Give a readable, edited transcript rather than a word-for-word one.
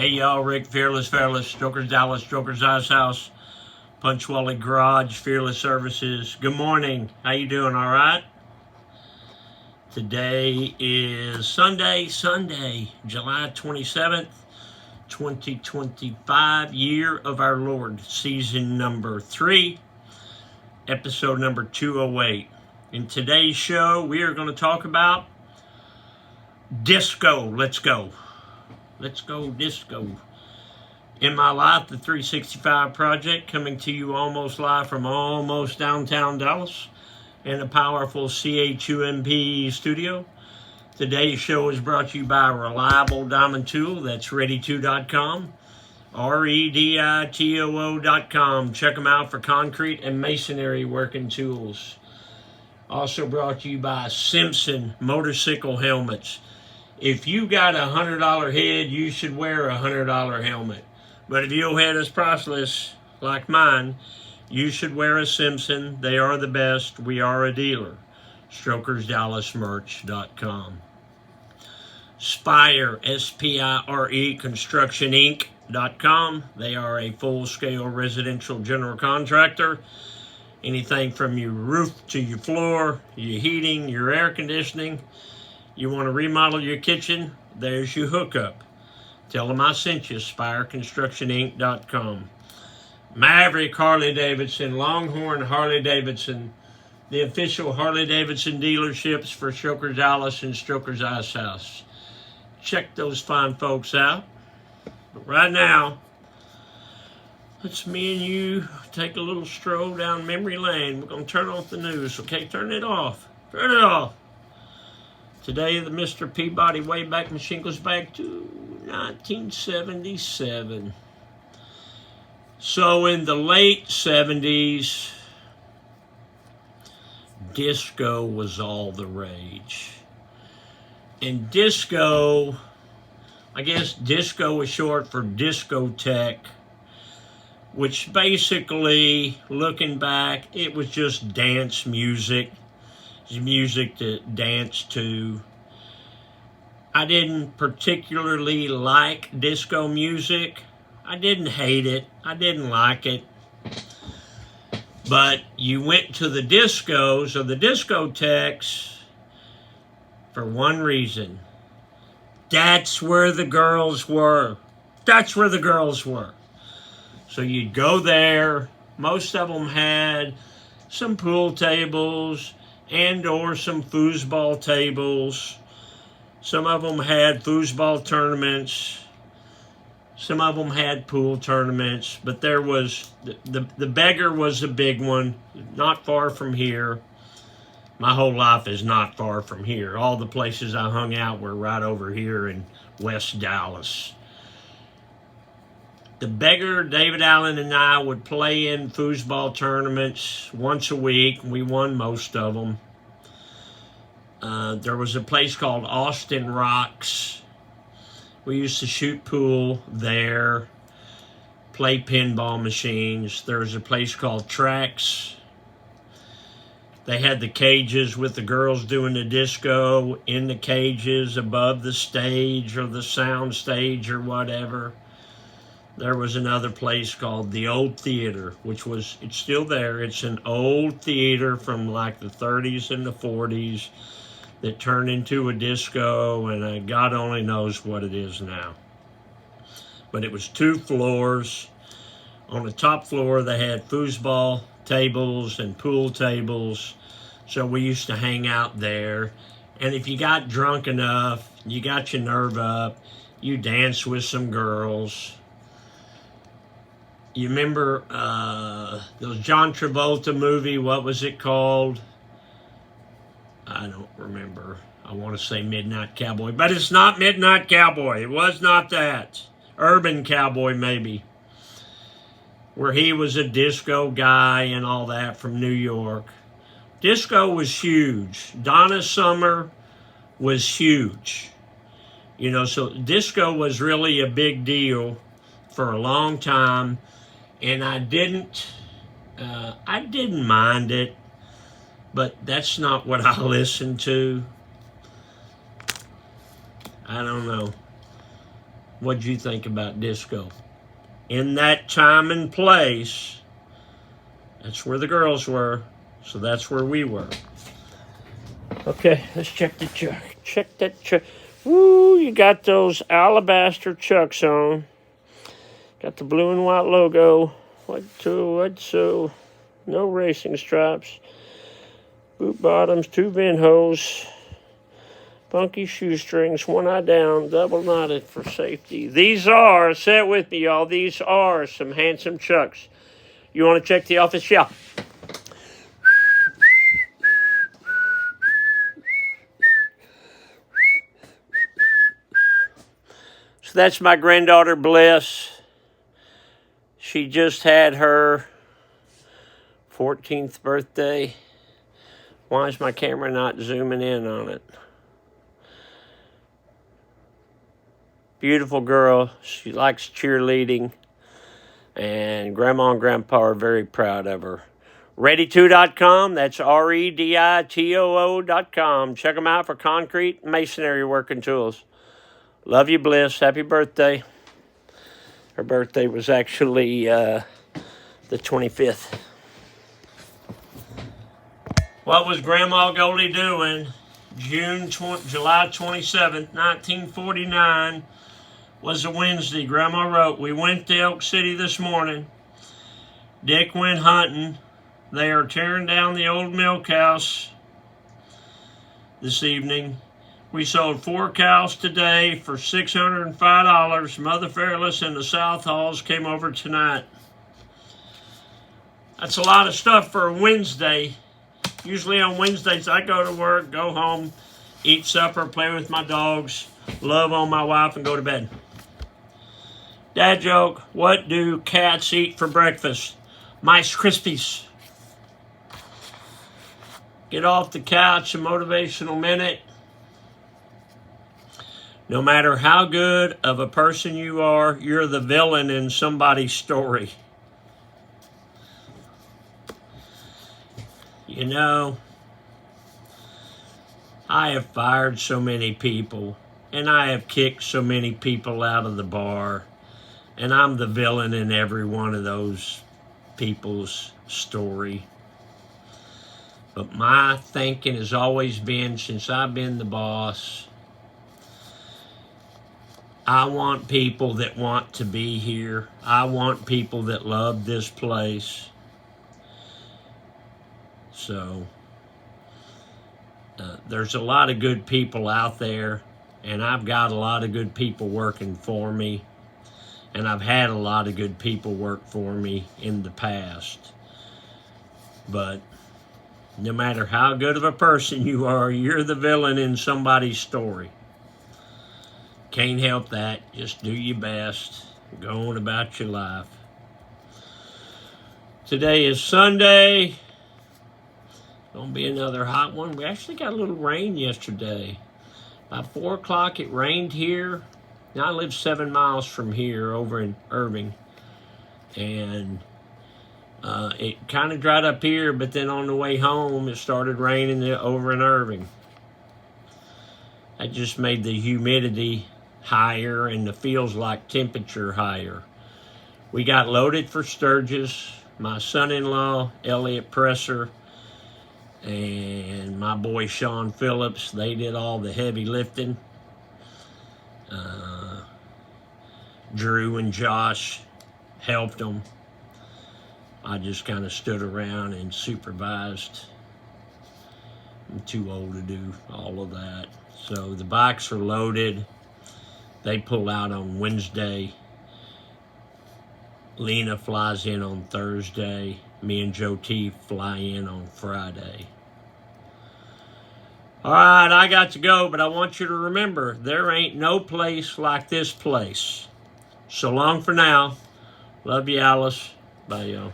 Hey y'all, Rick, Fearless, Strokers Dallas, Strokers Ice House, Punchwally Garage, Fearless Services. Good morning. How you doing? All right? Today is Sunday, July 27th, 2025, year of our Lord, season number 3, episode number 208. In today's show, we are going to talk about disco. Let's go disco. In My Life, the 365 Project, coming to you almost live from almost downtown Dallas in a powerful CHUMP studio. Today's show is brought to you by Reliable Diamond Tool. That's ready2.com, REDITOO.com. Check them out for concrete and masonry working tools. Also brought to you by Simpson Motorcycle Helmets. If you got a $100 head, you should wear a $100 helmet. But if your head is priceless, like mine, you should wear a Simpson. They are the best. We are a dealer. StrokersDallasMerch.com. Spire, SPIRE, ConstructionInc.com. They are a full-scale residential general contractor. Anything from your roof to your floor, your heating, your air conditioning. You want to remodel your kitchen? There's your hookup. Tell them I sent you, SpireConstructionInc.com. Maverick Harley-Davidson, Longhorn Harley-Davidson, the official Harley-Davidson dealerships for Strokers Dallas and Strokers Ice House. Check those fine folks out. But right now, let's me and you take a little stroll down memory lane. We're going to turn off the news, okay? Turn it off. Turn it off. Today, the Mr. Peabody Wayback Machine goes back to 1977. So in the late 70s, disco was all the rage. And disco, I guess disco is short for discotheque, which basically, looking back, it was just dance music. Music to dance to. I didn't particularly like disco music. I didn't hate it. I didn't like it. But you went to the discos or the discotheques for one reason. That's where the girls were. That's where the girls were. So you'd go there. Most of them had some pool tables and or some foosball tables. Some of them had foosball tournaments. Some of them had pool tournaments. But there was, the beggar was a big one, not far from here. My whole life is not far from here. All the places I hung out were right over here in West Dallas. The beggar, David Allen, and I would play in foosball tournaments once a week. We won most of them. There was a place called Austin Rocks. We used to shoot pool there, play pinball machines. There was a place called Tracks. They had the cages with the girls doing the disco in the cages above the stage or the sound stage or whatever. There was another place called the Old Theater, which was, it's still there. It's an old theater from like the 30s and the 40s that turned into a disco, and God only knows what it is now. But it was 2 floors. On the top floor, they had foosball tables and pool tables, so we used to hang out there. And if you got drunk enough, you got your nerve up, you danced with some girls. You remember those John Travolta movie, what was it called? I don't remember. I want to say Midnight Cowboy, but it's not Midnight Cowboy. It was not that. Urban Cowboy, maybe. Where he was a disco guy and all that from New York. Disco was huge. Donna Summer was huge. You know, so disco was really a big deal for a long time. And I didn't mind it, but that's not what I listened to. I don't know. What'd you think about disco? In that time and place, that's where the girls were, so that's where we were. Okay, let's check the chuck. Check that chuck. Woo, you got those alabaster chucks on. Got the blue and white logo. What so? No racing stripes. Boot bottoms, 2 vent hose. Funky shoestrings, 1 eye down, double knotted for safety. These are, say it with me, y'all, these are some handsome chucks. You want to check the office? Yeah. So that's my granddaughter, Bliss. She just had her 14th birthday. Why is my camera not zooming in on it? Beautiful girl. She likes cheerleading. And Grandma and Grandpa are very proud of her. Ready2.com. That's REDITOO.com. Check them out for concrete and masonry working tools. Love you, Bliss. Happy birthday. Her birthday was actually the 25th. What was Grandma Goldie doing July 27th, 1949 was a Wednesday? Grandma wrote, we went to Elk City this morning. Dick went hunting. They are tearing down the old milk house this evening. We sold 4 cows today for $605. Mother Fairless and the South Halls came over tonight. That's a lot of stuff for a Wednesday. Usually on Wednesdays, I go to work, go home, eat supper, play with my dogs, love on my wife, and go to bed. Dad joke, what do cats eat for breakfast? Mice Krispies. Get off the couch, a motivational minute. No matter how good of a person you are, you're the villain in somebody's story. You know, I have fired so many people, and I have kicked so many people out of the bar, and I'm the villain in every one of those people's story. But my thinking has always been, since I've been the boss, I want people that want to be here. I want people that love this place. So, there's a lot of good people out there, and I've got a lot of good people working for me, and I've had a lot of good people work for me in the past. But no matter how good of a person you are, you're the villain in somebody's story. Can't help that. Just do your best. Go on about your life. Today is Sunday. Gonna be another hot one. We actually got a little rain yesterday. By 4 o'clock it rained here. Now I live 7 miles from here over in Irving. And it kind of dried up here, but then on the way home it started raining over in Irving. That just made the humidity higher and the feels like temperature higher. We got loaded for Sturgis. My son-in-law, Elliot Presser, and my boy Sean Phillips, they did all the heavy lifting. Drew and Josh helped them. I just kind of stood around and supervised. I'm too old to do all of that. So the bikes are loaded. They pull out on Wednesday. Lena flies in on Thursday. Me and Joe T fly in on Friday. All right, I got to go, but I want you to remember, there ain't no place like this place. So long for now. Love you, Alice. Bye, y'all.